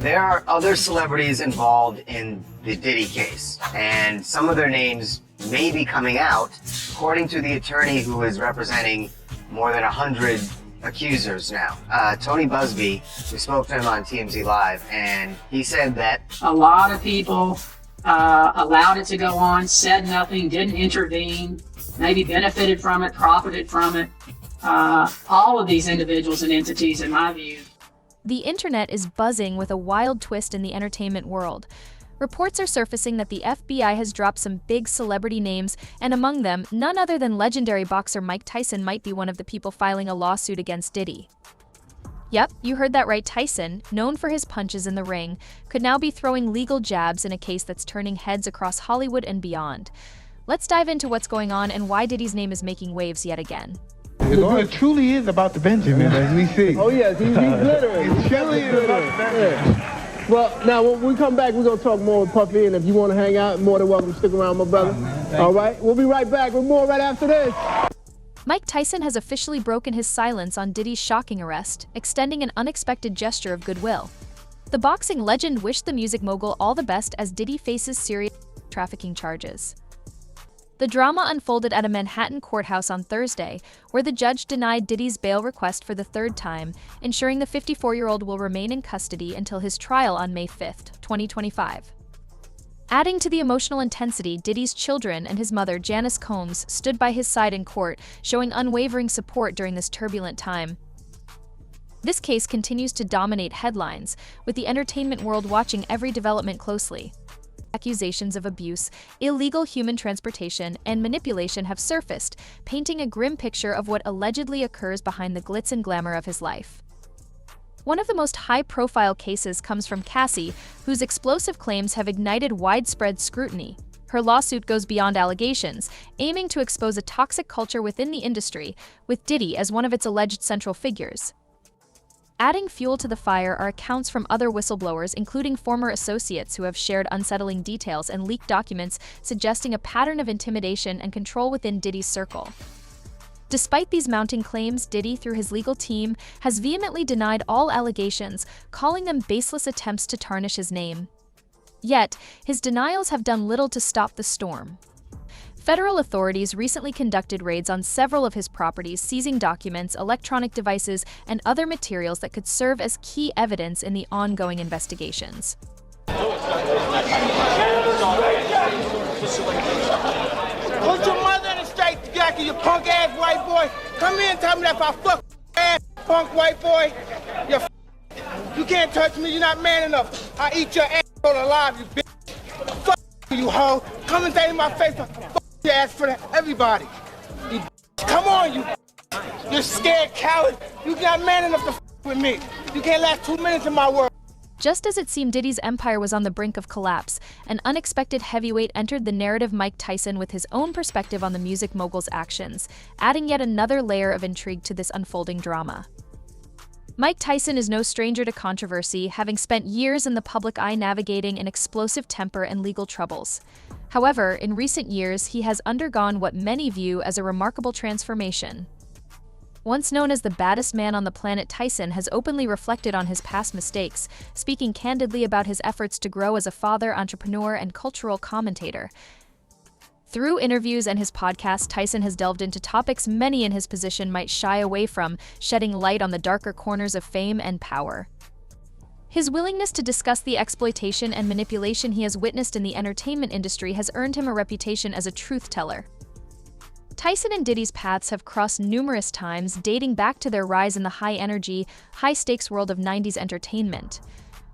There are other celebrities involved in the Diddy case, and some of their names may be coming out, according to the attorney who is representing more than 100 accusers now. Tony Busby, we spoke to him on TMZ Live, and he said that a lot of people allowed it to go on, said nothing, didn't intervene, maybe benefited from it, profited from it. All of these individuals and entities, in my view. The internet is buzzing with a wild twist in the entertainment world. Reports are surfacing that the FBI has dropped some big celebrity names, and among them, none other than legendary boxer Mike Tyson might be one of the people filing a lawsuit against Diddy. Yep, you heard that right. Tyson, known for his punches in the ring, could now be throwing legal jabs in a case that's turning heads across Hollywood and beyond. Let's dive into what's going on and why Diddy's name is making waves yet again. It truly is about the Benjamin, as we see. Oh yes, he's glittering. It truly is about the Benjamin. Yeah. Well, now when we come back, we're gonna talk more with Puffy, and if you want to hang out, more than welcome to stick around, my brother. All right, we'll be right back with more right after this. Mike Tyson has officially broken his silence on Diddy's shocking arrest, extending an unexpected gesture of goodwill. The boxing legend wished the music mogul all the best as Diddy faces serious trafficking charges. The drama unfolded at a Manhattan courthouse on Thursday, where the judge denied Diddy's bail request for the third time, ensuring the 54-year-old will remain in custody until his trial on May 5, 2025. Adding to the emotional intensity, Diddy's children and his mother, Janice Combs, stood by his side in court, showing unwavering support during this turbulent time. This case continues to dominate headlines, with the entertainment world watching every development closely. Accusations of abuse, illegal human transportation, and manipulation have surfaced, painting a grim picture of what allegedly occurs behind the glitz and glamour of his life. One of the most high-profile cases comes from Cassie, whose explosive claims have ignited widespread scrutiny. Her lawsuit goes beyond allegations, aiming to expose a toxic culture within the industry, with Diddy as one of its alleged central figures. Adding fuel to the fire are accounts from other whistleblowers, including former associates who have shared unsettling details and leaked documents suggesting a pattern of intimidation and control within Diddy's circle. Despite these mounting claims, Diddy, through his legal team, has vehemently denied all allegations, calling them baseless attempts to tarnish his name. Yet, his denials have done little to stop the storm. Federal authorities recently conducted raids on several of his properties, seizing documents, electronic devices, and other materials that could serve as key evidence in the ongoing investigations. Put your mother in the straight jacket, you punk ass white boy. Come here and tell me that if I fuck ass punk white boy, you can't touch me, you're not man enough. I eat your ass alive, you bitch. Fuck you hoe. Come and say in my face, fuck your ass for that, everybody. You come on, you're scared coward. You're not man enough to with me. You can't last 2 minutes in my world. Just as it seemed Diddy's empire was on the brink of collapse, an unexpected heavyweight entered the narrative, Mike Tyson, with his own perspective on the music mogul's actions, adding yet another layer of intrigue to this unfolding drama. Mike Tyson is no stranger to controversy, having spent years in the public eye navigating an explosive temper and legal troubles. However, in recent years, he has undergone what many view as a remarkable transformation. Once known as the baddest man on the planet, Tyson has openly reflected on his past mistakes, speaking candidly about his efforts to grow as a father, entrepreneur, and cultural commentator. Through interviews and his podcast, Tyson has delved into topics many in his position might shy away from, shedding light on the darker corners of fame and power. His willingness to discuss the exploitation and manipulation he has witnessed in the entertainment industry has earned him a reputation as a truth-teller. Tyson and Diddy's paths have crossed numerous times, dating back to their rise in the high-energy, high-stakes world of 90s entertainment.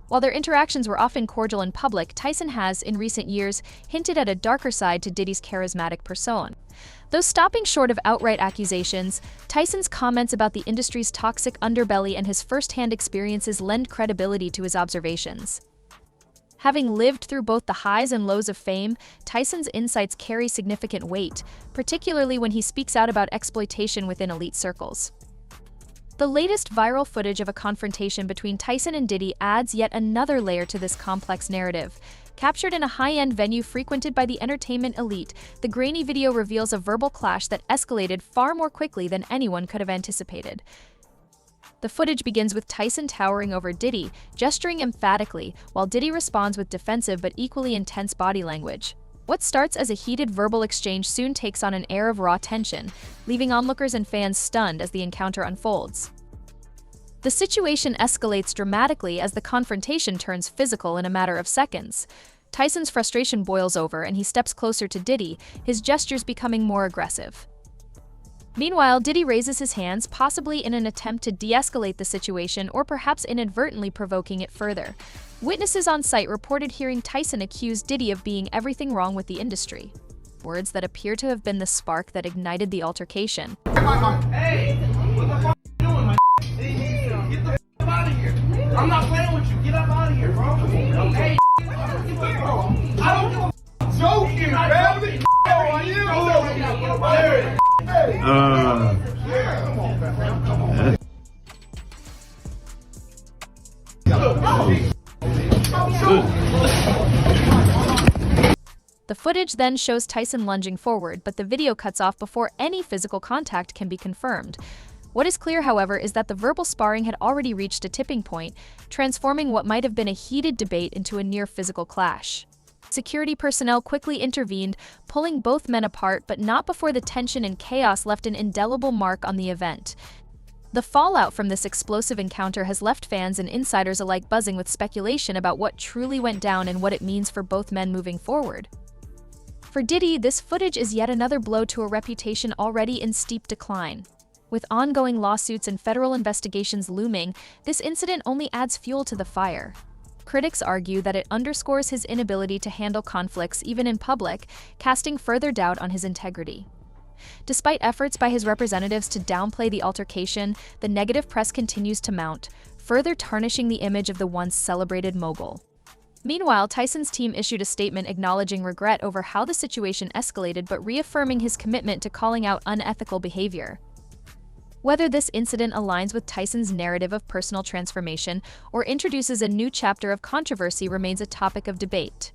While their interactions were often cordial in public, Tyson has, in recent years, hinted at a darker side to Diddy's charismatic persona. Though stopping short of outright accusations, Tyson's comments about the industry's toxic underbelly and his first-hand experiences lend credibility to his observations. Having lived through both the highs and lows of fame, Tyson's insights carry significant weight, particularly when he speaks out about exploitation within elite circles. The latest viral footage of a confrontation between Tyson and Diddy adds yet another layer to this complex narrative. Captured in a high-end venue frequented by the entertainment elite, the grainy video reveals a verbal clash that escalated far more quickly than anyone could have anticipated. The footage begins with Tyson towering over Diddy, gesturing emphatically, while Diddy responds with defensive but equally intense body language. What starts as a heated verbal exchange soon takes on an air of raw tension, leaving onlookers and fans stunned as the encounter unfolds. The situation escalates dramatically as the confrontation turns physical in a matter of seconds. Tyson's frustration boils over and he steps closer to Diddy, his gestures becoming more aggressive. Meanwhile, Diddy raises his hands, possibly in an attempt to de-escalate the situation or perhaps inadvertently provoking it further. Witnesses on site reported hearing Tyson accuse Diddy of being everything wrong with the industry. Words that appear to have been the spark that ignited the altercation. Hey, what the fuck you doing, man? Get the fuck out of here. I'm not playing with you. Get up out of here, bro. Hey, I don't give a fuck. Joking, man. How are you? Come on, man. The footage then shows Tyson lunging forward, but the video cuts off before any physical contact can be confirmed. What is clear, however, is that the verbal sparring had already reached a tipping point, transforming what might have been a heated debate into a near-physical clash. Security personnel quickly intervened, pulling both men apart, but not before the tension and chaos left an indelible mark on the event. The fallout from this explosive encounter has left fans and insiders alike buzzing with speculation about what truly went down and what it means for both men moving forward. For Diddy, this footage is yet another blow to a reputation already in steep decline. With ongoing lawsuits and federal investigations looming, this incident only adds fuel to the fire. Critics argue that it underscores his inability to handle conflicts even in public, casting further doubt on his integrity. Despite efforts by his representatives to downplay the altercation, the negative press continues to mount, further tarnishing the image of the once celebrated mogul. Meanwhile, Tyson's team issued a statement acknowledging regret over how the situation escalated but reaffirming his commitment to calling out unethical behavior. Whether this incident aligns with Tyson's narrative of personal transformation or introduces a new chapter of controversy remains a topic of debate.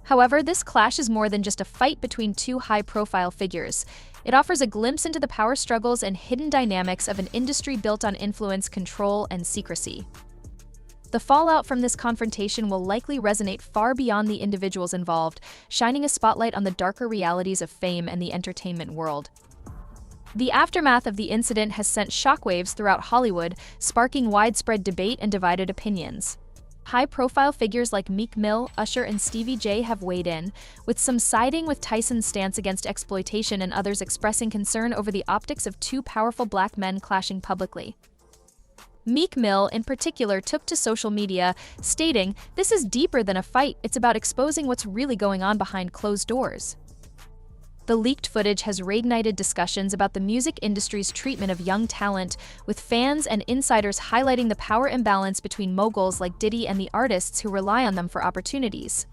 However, this clash is more than just a fight between two high-profile figures. It offers a glimpse into the power struggles and hidden dynamics of an industry built on influence, control, and secrecy. The fallout from this confrontation will likely resonate far beyond the individuals involved, shining a spotlight on the darker realities of fame and the entertainment world. The aftermath of the incident has sent shockwaves throughout Hollywood, sparking widespread debate and divided opinions. High-profile figures like Meek Mill, Usher, and Stevie J have weighed in, with some siding with Tyson's stance against exploitation and others expressing concern over the optics of two powerful black men clashing publicly. Meek Mill, in particular, took to social media, stating, "This is deeper than a fight, it's about exposing what's really going on behind closed doors." The leaked footage has reignited discussions about the music industry's treatment of young talent, with fans and insiders highlighting the power imbalance between moguls like Diddy and the artists who rely on them for opportunities.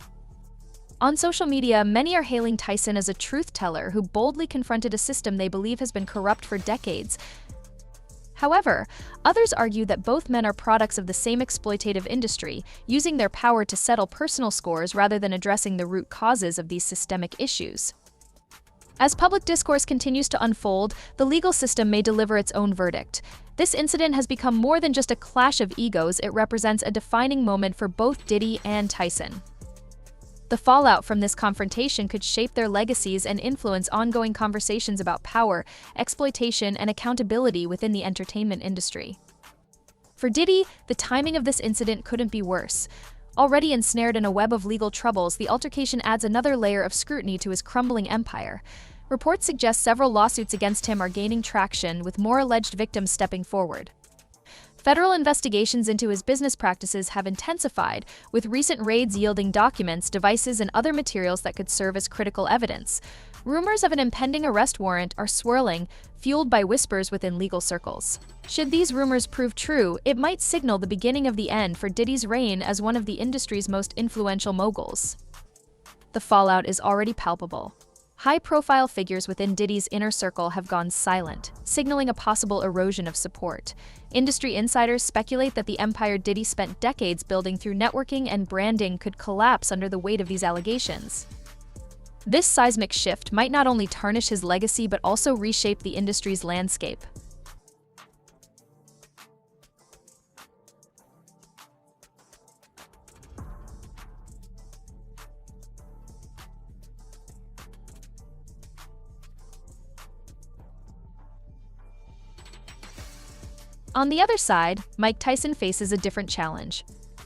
On social media, many are hailing Tyson as a truth teller who boldly confronted a system they believe has been corrupt for decades. However, others argue that both men are products of the same exploitative industry, using their power to settle personal scores rather than addressing the root causes of these systemic issues. As public discourse continues to unfold, the legal system may deliver its own verdict. This incident has become more than just a clash of egos, it represents a defining moment for both Diddy and Tyson. The fallout from this confrontation could shape their legacies and influence ongoing conversations about power, exploitation, and accountability within the entertainment industry. For Diddy, the timing of this incident couldn't be worse. Already ensnared in a web of legal troubles, the altercation adds another layer of scrutiny to his crumbling empire. Reports suggest several lawsuits against him are gaining traction, with more alleged victims stepping forward. Federal investigations into his business practices have intensified, with recent raids yielding documents, devices, and other materials that could serve as critical evidence. Rumors of an impending arrest warrant are swirling, fueled by whispers within legal circles. Should these rumors prove true, it might signal the beginning of the end for Diddy's reign as one of the industry's most influential moguls. The fallout is already palpable. High-profile figures within Diddy's inner circle have gone silent, signaling a possible erosion of support. Industry insiders speculate that the empire Diddy spent decades building through networking and branding could collapse under the weight of these allegations. This seismic shift might not only tarnish his legacy but also reshape the industry's landscape. On the other side, Mike Tyson faces a different challenge.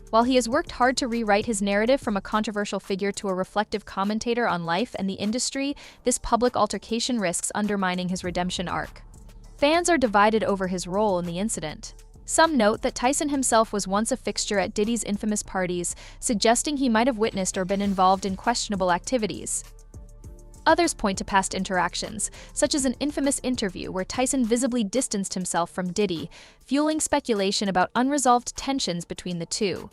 While he has worked hard to rewrite his narrative from a controversial figure to a reflective commentator on life and the industry, this public altercation risks undermining his redemption arc. Fans are divided over his role in the incident. Some note that Tyson himself was once a fixture at Diddy's infamous parties, suggesting he might have witnessed or been involved in questionable activities. Others point to past interactions, such as an infamous interview where Tyson visibly distanced himself from Diddy, fueling speculation about unresolved tensions between the two.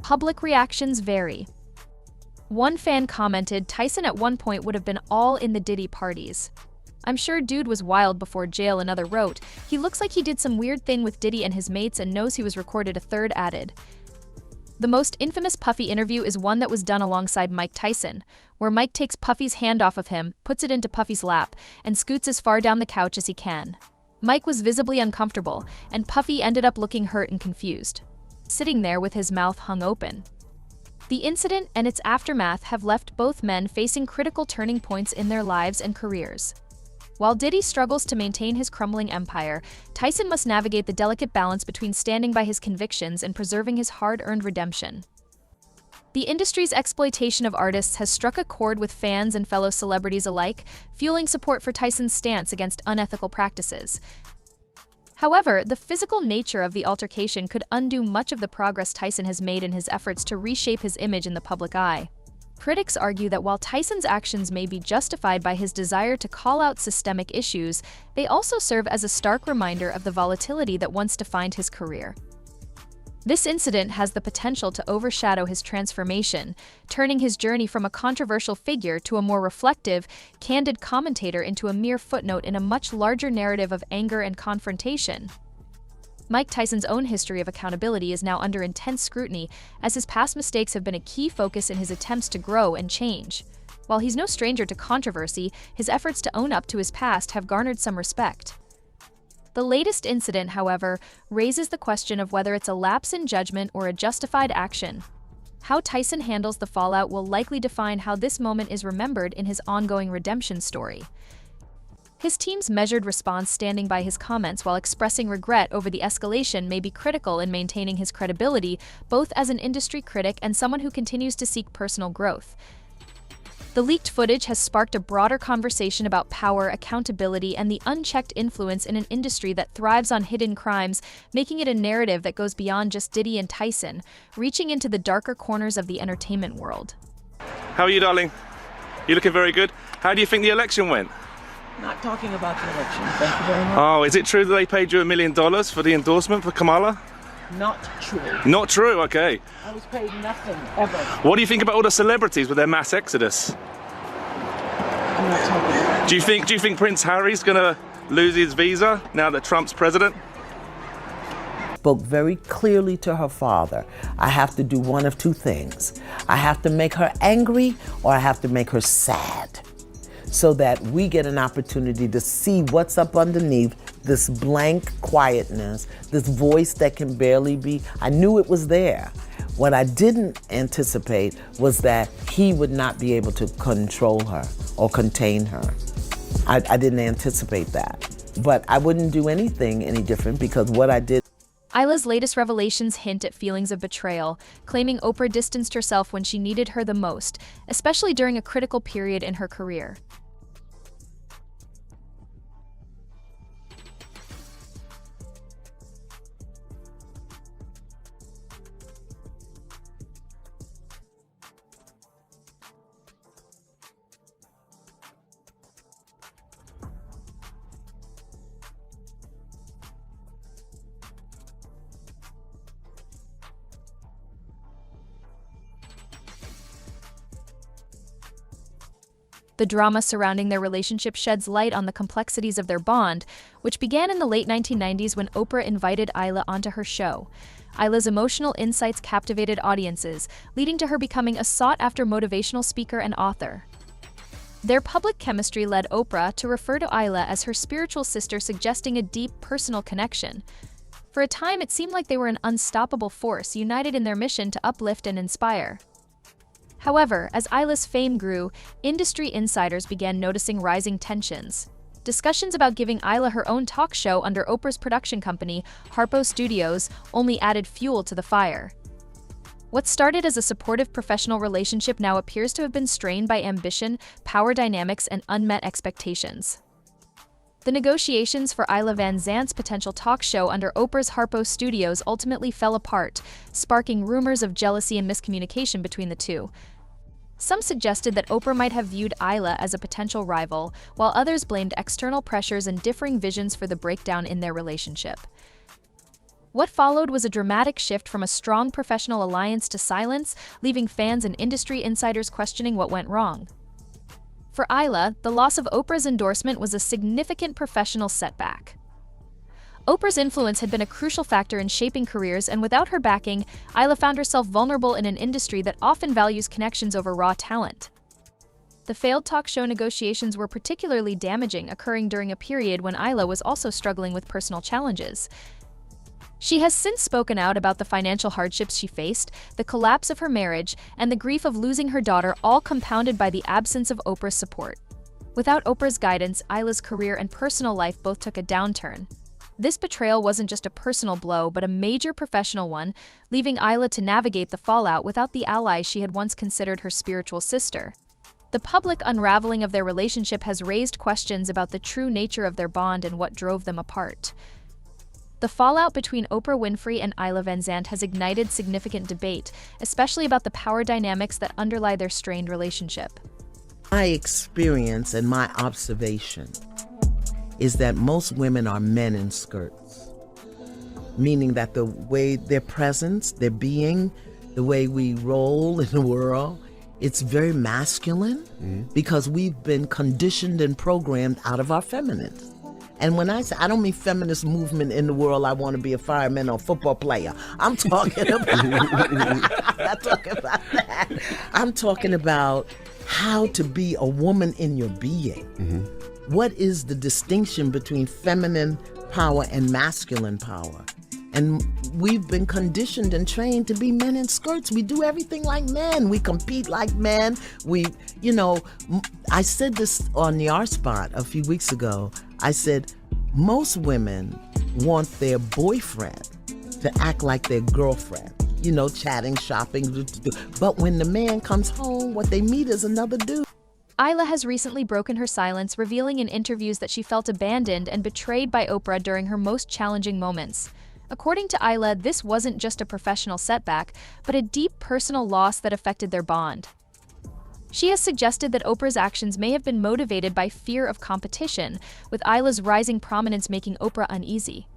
Public reactions vary. One fan commented Tyson at one point would have been all in the Diddy parties. "I'm sure dude was wild before jail," another wrote. "He looks like he did some weird thing with Diddy and his mates and knows he was recorded," a third added. The most infamous Puffy interview is one that was done alongside Mike Tyson, where Mike takes Puffy's hand off of him, puts it into Puffy's lap, and scoots as far down the couch as he can. Mike was visibly uncomfortable, and Puffy ended up looking hurt and confused, sitting there with his mouth hung open. The incident and its aftermath have left both men facing critical turning points in their lives and careers. While Diddy struggles to maintain his crumbling empire, Tyson must navigate the delicate balance between standing by his convictions and preserving his hard-earned redemption. The industry's exploitation of artists has struck a chord with fans and fellow celebrities alike, fueling support for Tyson's stance against unethical practices. However, the physical nature of the altercation could undo much of the progress Tyson has made in his efforts to reshape his image in the public eye. Critics argue that while Tyson's actions may be justified by his desire to call out systemic issues, they also serve as a stark reminder of the volatility that once defined his career. This incident has the potential to overshadow his transformation, turning his journey from a controversial figure to a more reflective, candid commentator into a mere footnote in a much larger narrative of anger and confrontation. Mike Tyson's own history of accountability is now under intense scrutiny, as his past mistakes have been a key focus in his attempts to grow and change. While he's no stranger to controversy, his efforts to own up to his past have garnered some respect. The latest incident, however, raises the question of whether it's a lapse in judgment or a justified action. How Tyson handles the fallout will likely define how this moment is remembered in his ongoing redemption story. His team's measured response, standing by his comments while expressing regret over the escalation, may be critical in maintaining his credibility, both as an industry critic and someone who continues to seek personal growth. The leaked footage has sparked a broader conversation about power, accountability, and the unchecked influence in an industry that thrives on hidden crimes, making it a narrative that goes beyond just Diddy and Tyson, reaching into the darker corners of the entertainment world. How are you, darling? You're looking very good. How do you think the election went? Not talking about the election. Thank you very much. Oh, is it true that they paid you $1 million for the endorsement for Kamala? Not true. Not true, okay. I was paid nothing, ever. What do you think about all the celebrities with their mass exodus? I'm not talking about it. Do you think Prince Harry's gonna lose his visa now that Trump's president? Spoke very clearly to her father. I have to do one of two things. I have to make her angry or I have to make her sad, so that we get an opportunity to see what's up underneath this blank quietness, this voice that can barely be. I knew it was there. What I didn't anticipate was that he would not be able to control her or contain her. I didn't anticipate that. But I wouldn't do anything any different, because what I did. Isla's latest revelations hint at feelings of betrayal, claiming Oprah distanced herself when she needed her the most, especially during a critical period in her career. The drama surrounding their relationship sheds light on the complexities of their bond, which began in the late 1990s when Oprah invited Isla onto her show. Isla's emotional insights captivated audiences, leading to her becoming a sought-after motivational speaker and author. Their public chemistry led Oprah to refer to Isla as her spiritual sister, suggesting a deep personal connection. For a time, it seemed like they were an unstoppable force, united in their mission to uplift and inspire. However, as Isla's fame grew, industry insiders began noticing rising tensions. discussions about giving Isla her own talk show under Oprah's production company, Harpo Studios, only added fuel to the fire. What started as a supportive professional relationship now appears to have been strained by ambition, power dynamics, and unmet expectations. The negotiations for Isla Van Zant's potential talk show under Oprah's Harpo Studios ultimately fell apart, sparking rumors of jealousy and miscommunication between the two. Some suggested that Oprah might have viewed Isla as a potential rival, while others blamed external pressures and differing visions for the breakdown in their relationship. What followed was a dramatic shift from a strong professional alliance to silence, leaving fans and industry insiders questioning what went wrong. For Isla, the loss of Oprah's endorsement was a significant professional setback. Oprah's influence had been a crucial factor in shaping careers, and without her backing, Isla found herself vulnerable in an industry that often values connections over raw talent. The failed talk show negotiations were particularly damaging, occurring during a period when Isla was also struggling with personal challenges. She has since spoken out about the financial hardships she faced, the collapse of her marriage, and the grief of losing her daughter, all compounded by the absence of Oprah's support. Without Oprah's guidance, Isla's career and personal life both took a downturn. This betrayal wasn't just a personal blow, but a major professional one, leaving Isla to navigate the fallout without the ally she had once considered her spiritual sister. The public unraveling of their relationship has raised questions about the true nature of their bond and what drove them apart. The fallout between Oprah Winfrey and Isla Van Zant has ignited significant debate, especially about the power dynamics that underlie their strained relationship. My experience and my observation is that most women are men in skirts, meaning that the way their presence, their being, the way we roll in the world, it's very masculine because we've been conditioned and programmed out of our feminine. And when I say, I don't mean feminist movement in the world, I want to be a fireman or a football player. I'm talking about, I'm not talking about that. I'm talking about how to be a woman in your being. What is the distinction between feminine power and masculine power? And we've been conditioned and trained to be men in skirts. We do everything like men. We compete like men. I said this on the R Spot a few weeks ago. I said, most women want their boyfriend to act like their girlfriend, chatting, shopping. But when the man comes home, what they meet is another dude. Isla has recently broken her silence, revealing in interviews that she felt abandoned and betrayed by Oprah during her most challenging moments. According to Isla, this wasn't just a professional setback, but a deep personal loss that affected their bond. She has suggested that Oprah's actions may have been motivated by fear of competition, with Isla's rising prominence making Oprah uneasy.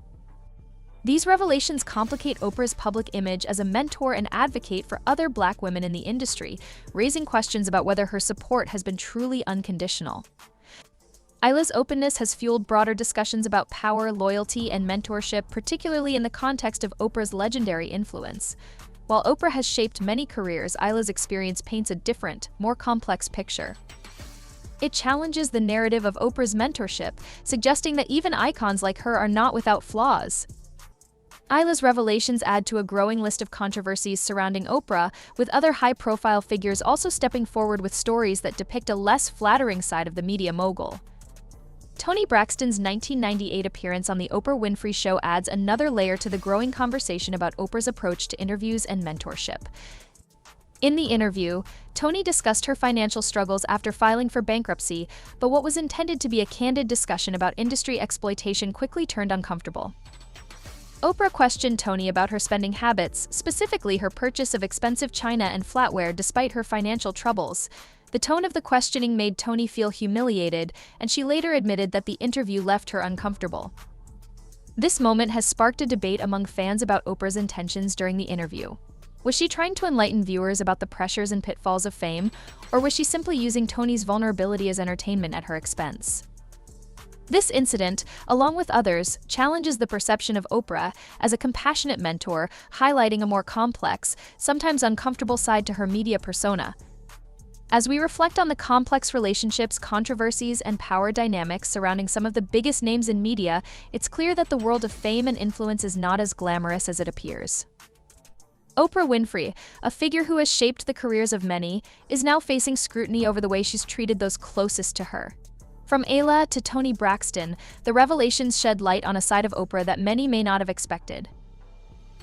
These revelations complicate Oprah's public image as a mentor and advocate for other Black women in the industry, raising questions about whether her support has been truly unconditional. Isla's openness has fueled broader discussions about power, loyalty, and mentorship, particularly in the context of Oprah's legendary influence. While Oprah has shaped many careers, Isla's experience paints a different, more complex picture. It challenges the narrative of Oprah's mentorship, suggesting that even icons like her are not without flaws. Isla's revelations add to a growing list of controversies surrounding Oprah, with other high-profile figures also stepping forward with stories that depict a less flattering side of the media mogul. Toni Braxton's 1998 appearance on The Oprah Winfrey Show adds another layer to the growing conversation about Oprah's approach to interviews and mentorship. In the interview, Toni discussed her financial struggles after filing for bankruptcy, but what was intended to be a candid discussion about industry exploitation quickly turned uncomfortable. Oprah questioned Toni about her spending habits, specifically her purchase of expensive china and flatware despite her financial troubles. The tone of the questioning made Toni feel humiliated, and she later admitted that the interview left her uncomfortable. This moment has sparked a debate among fans about Oprah's intentions during the interview. Was she trying to enlighten viewers about the pressures and pitfalls of fame, or was she simply using Toni's vulnerability as entertainment at her expense? This incident, along with others, challenges the perception of Oprah as a compassionate mentor, highlighting a more complex, sometimes uncomfortable side to her media persona. As we reflect on the complex relationships, controversies, and power dynamics surrounding some of the biggest names in media, it's clear that the world of fame and influence is not as glamorous as it appears. Oprah Winfrey, a figure who has shaped the careers of many, is now facing scrutiny over the way she's treated those closest to her. From Ayla to Toni Braxton, the revelations shed light on a side of Oprah that many may not have expected.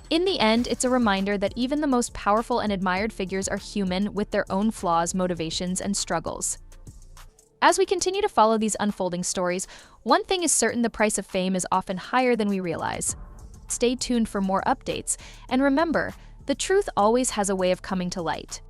In the end, it's a reminder that even the most powerful and admired figures are human with their own flaws, motivations, and struggles. As we continue to follow these unfolding stories, one thing is certain: the price of fame is often higher than we realize. Stay tuned for more updates, and remember, the truth always has a way of coming to light.